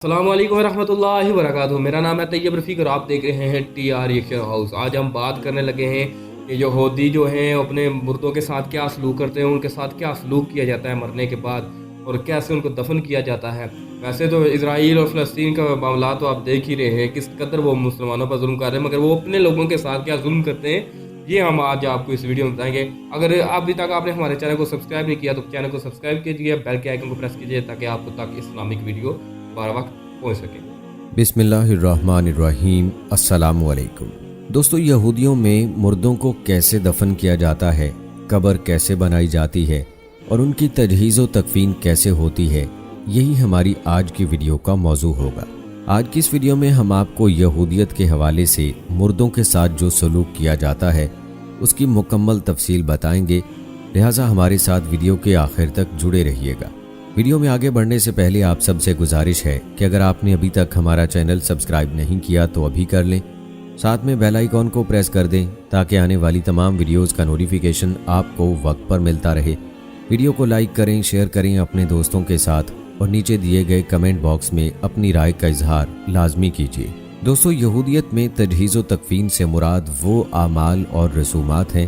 السلام علیکم ورحمۃ اللہ وبرکاتہ۔ میرا نام ہے طیب رفیق اور آپ دیکھ رہے ہیں ٹی آر ریئیکشن ہاؤس۔ آج ہم بات کرنے لگے ہیں کہ یہودی جو ہیں اپنے مردوں کے ساتھ کیا سلوک کرتے ہیں، ان کے ساتھ کیا سلوک کیا جاتا ہے مرنے کے بعد، اور کیسے ان کو دفن کیا جاتا ہے۔ ویسے تو اسرائیل اور فلسطین کا معاملہ تو آپ دیکھ ہی رہے ہیں کس قدر وہ مسلمانوں پر ظلم کر رہے ہیں، مگر وہ اپنے لوگوں کے ساتھ کیا ظلم کرتے ہیں یہ ہم آج آپ کو اس ویڈیو میں بتائیں گے۔ اگر ابھی تک آپ نے ہمارے چینل کو سبسکرائب نہیں کیا تو چینل کو سبسکرائب کیجیے، بیل کے آئیکن کو پریس کیجیے تاکہ آپ کو تک اسلامک ویڈیو بار وقت پہنچ سکے۔ بسم اللہ الرحمن الرحیم۔ السلام علیکم دوستو، یہودیوں میں مردوں کو کیسے دفن کیا جاتا ہے، قبر کیسے بنائی جاتی ہے اور ان کی تجہیز و تکفین کیسے ہوتی ہے، یہی ہماری آج کی ویڈیو کا موضوع ہوگا۔ آج کی اس ویڈیو میں ہم آپ کو یہودیت کے حوالے سے مردوں کے ساتھ جو سلوک کیا جاتا ہے اس کی مکمل تفصیل بتائیں گے، لہٰذا ہمارے ساتھ ویڈیو کے آخر تک جڑے رہیے گا۔ ویڈیو میں آگے بڑھنے سے پہلے آپ سب سے گزارش ہے کہ اگر آپ نے ابھی تک ہمارا چینل سبسکرائب نہیں کیا تو ابھی کر لیں، ساتھ میں بیل آئیکن کو پریس کر دیں تاکہ آنے والی تمام ویڈیوز کا نوٹیفیکیشن آپ کو وقت پر ملتا رہے۔ ویڈیو کو لائک کریں، شیئر کریں اپنے دوستوں کے ساتھ اور نیچے دیے گئے کمنٹ باکس میں اپنی رائے کا اظہار لازمی کیجیے۔ دوستو، یہودیت میں تجہیز و تکفین سے مراد وہ اعمال اور رسومات ہیں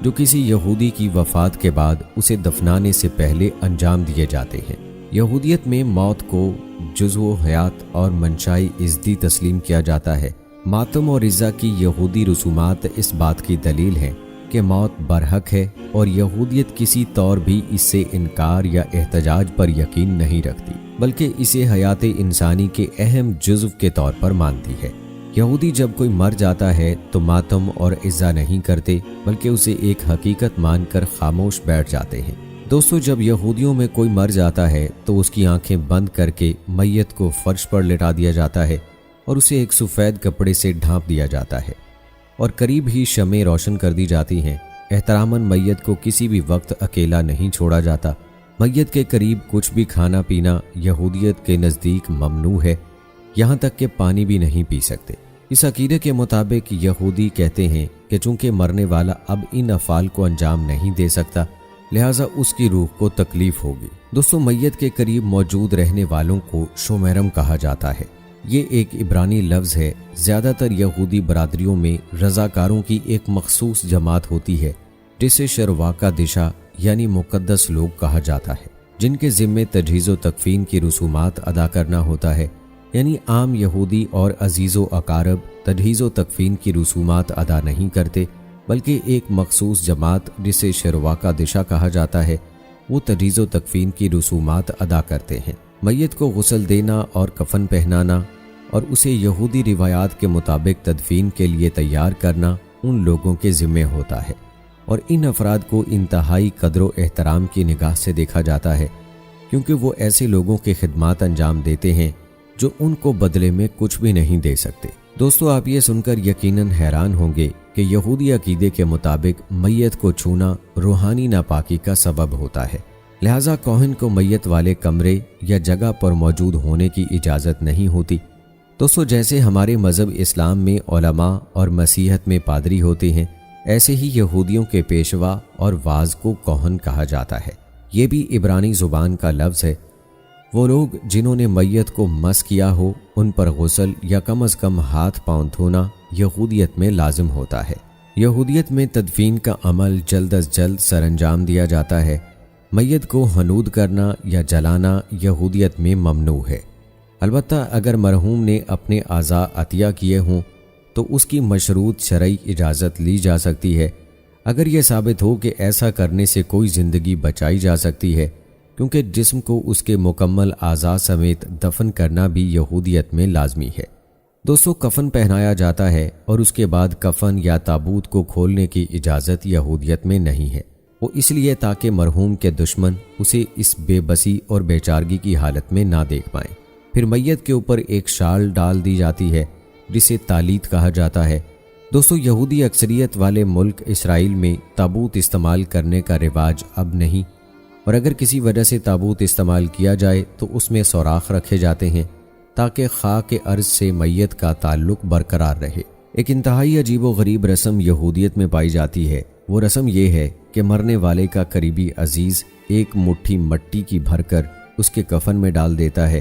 جو کسی یہودی کی وفات کے بعد اسے دفنانے سے پہلے انجام دیے جاتے ہیں۔ یہودیت میں موت کو جزو حیات اور منشاء ازدی تسلیم کیا جاتا ہے۔ ماتم اور عزا کی یہودی رسومات اس بات کی دلیل ہیں کہ موت برحق ہے، اور یہودیت کسی طور بھی اس سے انکار یا احتجاج پر یقین نہیں رکھتی، بلکہ اسے حیات انسانی کے اہم جزو کے طور پر مانتی ہے۔ یہودی جب کوئی مر جاتا ہے تو ماتم اور عزا نہیں کرتے، بلکہ اسے ایک حقیقت مان کر خاموش بیٹھ جاتے ہیں۔ دوستو، جب یہودیوں میں کوئی مر جاتا ہے تو اس کی آنکھیں بند کر کے میت کو فرش پر لٹا دیا جاتا ہے اور اسے ایک سفید کپڑے سے ڈھانپ دیا جاتا ہے اور قریب ہی شمعیں روشن کر دی جاتی ہیں۔ احتراماً میت کو کسی بھی وقت اکیلا نہیں چھوڑا جاتا۔ میت کے قریب کچھ بھی کھانا پینا یہودیت کے نزدیک ممنوع ہے، یہاں تک کہ پانی بھی نہیں پی سکتے۔ اس عقیدے کے مطابق یہودی کہتے ہیں کہ چونکہ مرنے والا اب ان افعال کو انجام نہیں دے سکتا، لہٰذا اس کی روح کو تکلیف ہوگی۔ دوستو، میت کے قریب موجود رہنے والوں کو شومیرم کہا جاتا ہے۔ یہ ایک عبرانی لفظ ہے۔ زیادہ تر یہودی برادریوں میں رضاکاروں کی ایک مخصوص جماعت ہوتی ہے جسے شرواکہ دشا یعنی مقدس لوگ کہا جاتا ہے، جن کے ذمے تجہیز و تکفین کی رسومات ادا کرنا ہوتا ہے۔ یعنی عام یہودی اور عزیز و اقارب تجہیز و تکفین کی رسومات ادا نہیں کرتے، بلکہ ایک مخصوص جماعت جسے شرواکہ دشا کہا جاتا ہے وہ تجہیز و تکفین کی رسومات ادا کرتے ہیں۔ میت کو غسل دینا اور کفن پہنانا اور اسے یہودی روایات کے مطابق تدفین کے لیے تیار کرنا ان لوگوں کے ذمے ہوتا ہے، اور ان افراد کو انتہائی قدر و احترام کی نگاہ سے دیکھا جاتا ہے، کیونکہ وہ ایسے لوگوں کی خدمات انجام دیتے ہیں جو ان کو بدلے میں کچھ بھی نہیں دے سکتے۔ دوستو، آپ یہ سن کر یقیناً حیران ہوں گے کہ یہودی عقیدے کے مطابق میت کو چھونا روحانی ناپاکی کا سبب ہوتا ہے، لہٰذا کوہن کو میت والے کمرے یا جگہ پر موجود ہونے کی اجازت نہیں ہوتی۔ دوستو، جیسے ہمارے مذہب اسلام میں علماء اور مسیحیت میں پادری ہوتے ہیں، ایسے ہی یہودیوں کے پیشوا اور واعظ کو کوہن کہا جاتا ہے۔ یہ بھی عبرانی زبان کا لفظ ہے۔ وہ لوگ جنہوں نے میت کو مس کیا ہو ان پر غسل یا کم از کم ہاتھ پاؤں دھونا یہودیت میں لازم ہوتا ہے۔ یہودیت میں تدفین کا عمل جلد از جلد سر انجام دیا جاتا ہے۔ میت کو حنود کرنا یا جلانا یہودیت میں ممنوع ہے، البتہ اگر مرحوم نے اپنے اعضاء عطیہ کیے ہوں تو اس کی مشروط شرعی اجازت لی جا سکتی ہے، اگر یہ ثابت ہو کہ ایسا کرنے سے کوئی زندگی بچائی جا سکتی ہے، کیونکہ جسم کو اس کے مکمل اعضاء سمیت دفن کرنا بھی یہودیت میں لازمی ہے۔ دوستو، کفن پہنایا جاتا ہے اور اس کے بعد کفن یا تابوت کو کھولنے کی اجازت یہودیت میں نہیں ہے، وہ اس لیے تاکہ مرحوم کے دشمن اسے اس بے بسی اور بے چارگی کی حالت میں نہ دیکھ پائیں۔ پھر میت کے اوپر ایک شال ڈال دی جاتی ہے جسے تالیت کہا جاتا ہے۔ دوستو، یہودی اکثریت والے ملک اسرائیل میں تابوت استعمال کرنے کا رواج اب نہیں، اور اگر کسی وجہ سے تابوت استعمال کیا جائے تو اس میں سوراخ رکھے جاتے ہیں تاکہ خاک ارض سے میت کا تعلق برقرار رہے۔ ایک انتہائی عجیب و غریب رسم یہودیت میں پائی جاتی ہے۔ وہ رسم یہ ہے کہ مرنے والے کا قریبی عزیز ایک مٹھی مٹی کی بھر کر اس کے کفن میں ڈال دیتا ہے